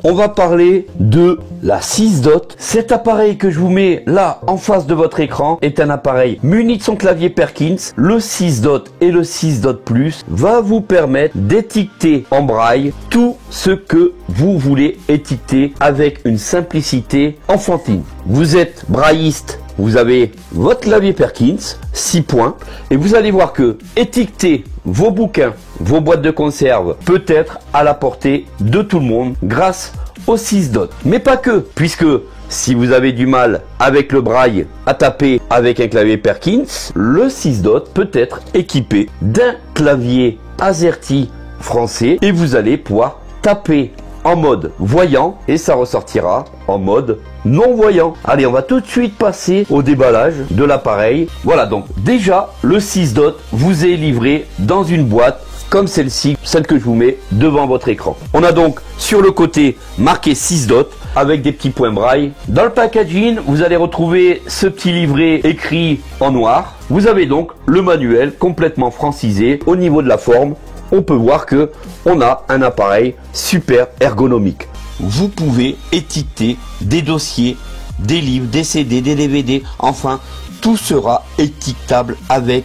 On va parler de la 6 dot. Cet appareil que je vous mets là en face de votre écran est un appareil muni de son clavier Perkins. Le 6 dot et le 6 dot plus va vous permettre d'étiqueter en braille tout ce que vous voulez étiqueter avec une simplicité enfantine. Vous êtes brailliste, vous avez votre clavier Perkins, 6 points, et vous allez voir que étiqueter vos bouquins, vos boîtes de conserve peut être à la portée de tout le monde grâce au 6 dot. Mais pas que, puisque si vous avez du mal avec le braille à taper avec un clavier Perkins, le 6 dot peut être équipé d'un clavier AZERTY français et vous allez pouvoir taper en mode voyant et ça ressortira en mode non-voyant. Allez, on va tout de suite passer au déballage de l'appareil. Voilà, donc déjà, le 6 dot vous est livré dans une boîte comme celle-ci, celle que je vous mets devant votre écran. On a donc sur le côté marqué 6 dot avec des petits points braille. Dans le packaging, vous allez retrouver ce petit livret écrit en noir. Vous avez donc le manuel complètement francisé. Au niveau de la forme, on peut voir que on a un appareil super ergonomique. Vous pouvez étiqueter des dossiers, des livres, des CD, des DVD, enfin tout sera étiquetable avec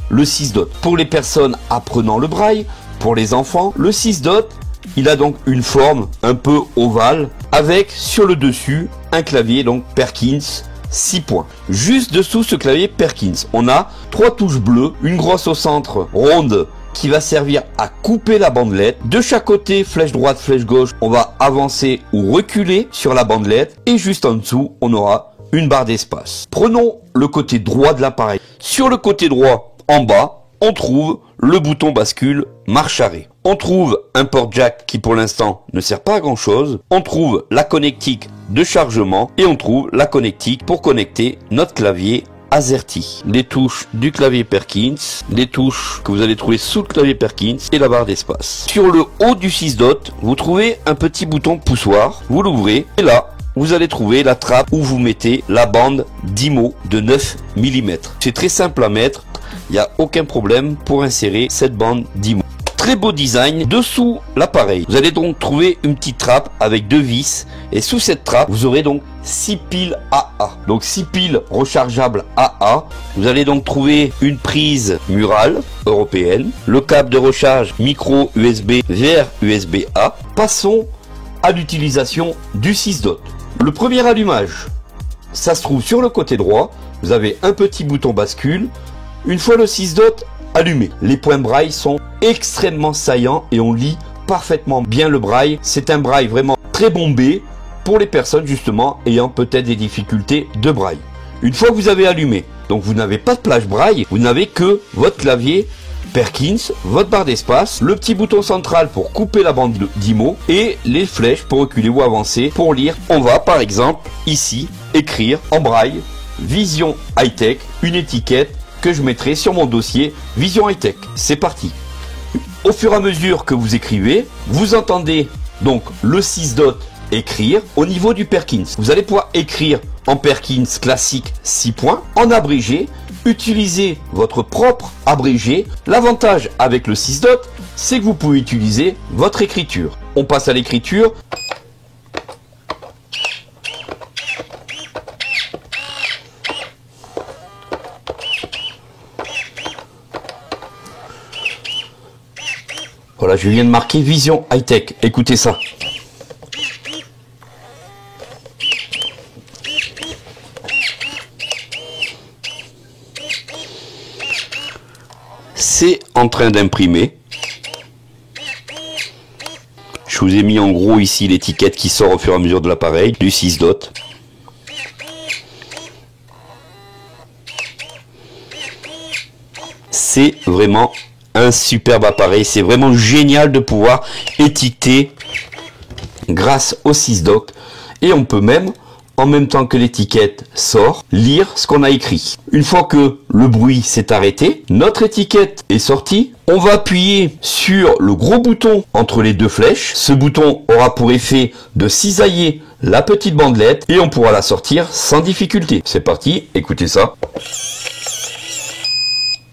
le 6 dot. Pour les personnes apprenant le braille, pour les enfants, le 6 dot, il a donc une forme un peu ovale avec sur le dessus un clavier donc Perkins 6 points. Juste dessous ce clavier Perkins, on a 3 touches bleues, une grosse au centre ronde qui va servir à couper la bandelette. De chaque côté, flèche droite, flèche gauche, on va avancer ou reculer sur la bandelette. Et juste en dessous, on aura une barre d'espace. Prenons le côté droit de l'appareil. Sur le côté droit, en bas, on trouve le bouton bascule marche arrêt. On trouve un port jack qui pour l'instant ne sert pas à grand chose. On trouve la connectique de chargement et on trouve la connectique pour connecter notre clavier AZERTY. Les touches du clavier Perkins, les touches que vous allez trouver sous le clavier Perkins et la barre d'espace. Sur le haut du 6 dot, vous trouvez un petit bouton poussoir. Vous l'ouvrez et là, vous allez trouver la trappe où vous mettez la bande d'IMO de 9 mm. C'est très simple à mettre. Il n'y a aucun problème pour insérer cette bande d'IMO. Très beau design. Dessous l'appareil, vous allez donc trouver une petite trappe avec 2 vis. Et sous cette trappe, vous aurez donc 6 piles AA. Donc 6 piles rechargeables AA. Vous allez donc trouver une prise murale européenne. Le câble de recharge micro USB vers USB-A. Passons à l'utilisation du 6 dot. Le premier allumage, ça se trouve sur le côté droit. Vous avez un petit bouton bascule. Une fois le 6 dot allumé, les points braille sont extrêmement saillants et on lit parfaitement bien le braille. C'est un braille vraiment très bombé pour les personnes justement ayant peut-être des difficultés de braille. Une fois que vous avez allumé, donc vous n'avez pas de plage braille, vous n'avez que votre clavier Perkins, votre barre d'espace, le petit bouton central pour couper la bande d'IMO et les flèches pour reculer ou avancer pour lire. On va par exemple ici écrire en braille Vision High-Tech, une étiquette que je mettrai sur mon dossier Vision High-Tech. C'est parti. Au fur et à mesure que vous écrivez, vous entendez donc le 6 dot écrire au niveau du Perkins. Vous allez pouvoir écrire en Perkins classique 6 points, en abrégé, utilisez votre propre abrégé. L'avantage avec le 6 dot, c'est que vous pouvez utiliser votre écriture. On passe à l'écriture. Voilà, je viens de marquer Vision High-Tech. Écoutez ça. C'est en train d'imprimer. Je vous ai mis en gros ici l'étiquette qui sort au fur et à mesure de l'appareil, du 6 dot. C'est vraiment un superbe appareil, c'est vraiment génial de pouvoir étiqueter grâce au 6 dot et on peut même, en même temps que l'étiquette sort, lire ce qu'on a écrit. Une fois que le bruit s'est arrêté, notre étiquette est sortie, on va appuyer sur le gros bouton entre les deux flèches. Ce bouton aura pour effet de cisailler la petite bandelette et on pourra la sortir sans difficulté. C'est parti, écoutez ça.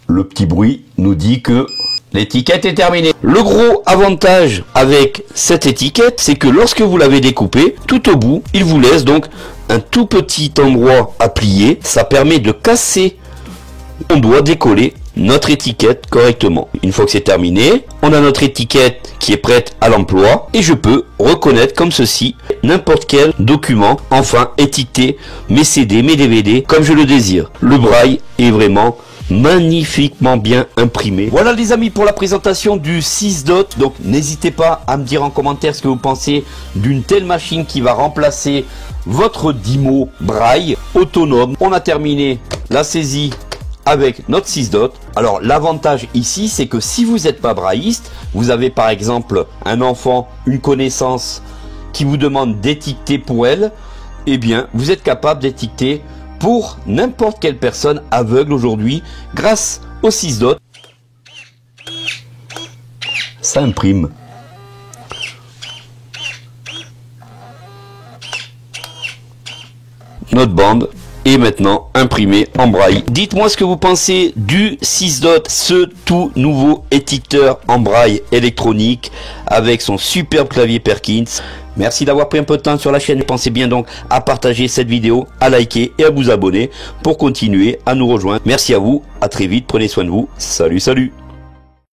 Le petit bruit nous dit que L'étiquette est terminée. Le gros avantage avec cette étiquette, c'est que lorsque vous l'avez découpée, tout au bout, il vous laisse donc un tout petit endroit à plier. Ça permet de casser. On doit décoller notre étiquette correctement. Une fois que c'est terminé, on a notre étiquette qui est prête à l'emploi et je peux reconnaître comme ceci n'importe quel document, enfin étiqueter mes CD, mes DVD comme je le désire. Le braille est vraiment magnifiquement bien imprimé. Voilà les amis pour la présentation du 6 Dot. Donc n'hésitez pas à me dire en commentaire ce que vous pensez d'une telle machine qui va remplacer votre Dymo braille autonome. On a terminé la saisie avec notre 6 Dot. Alors l'avantage ici, c'est que si vous n'êtes pas brailliste, vous avez par exemple un enfant, une connaissance qui vous demande d'étiqueter pour elle, eh bien vous êtes capable d'étiqueter pour n'importe quelle personne aveugle aujourd'hui grâce au 6 Dot. Ça imprime. Notre bande est maintenant imprimé en braille. Dites-moi ce que vous pensez du 6 Dot, ce tout nouveau étiqueteur en braille électronique avec son superbe clavier Perkins. Merci d'avoir pris un peu de temps sur la chaîne. Pensez bien donc à partager cette vidéo, à liker et à vous abonner pour continuer à nous rejoindre. Merci à vous, à très vite, prenez soin de vous. Salut, salut.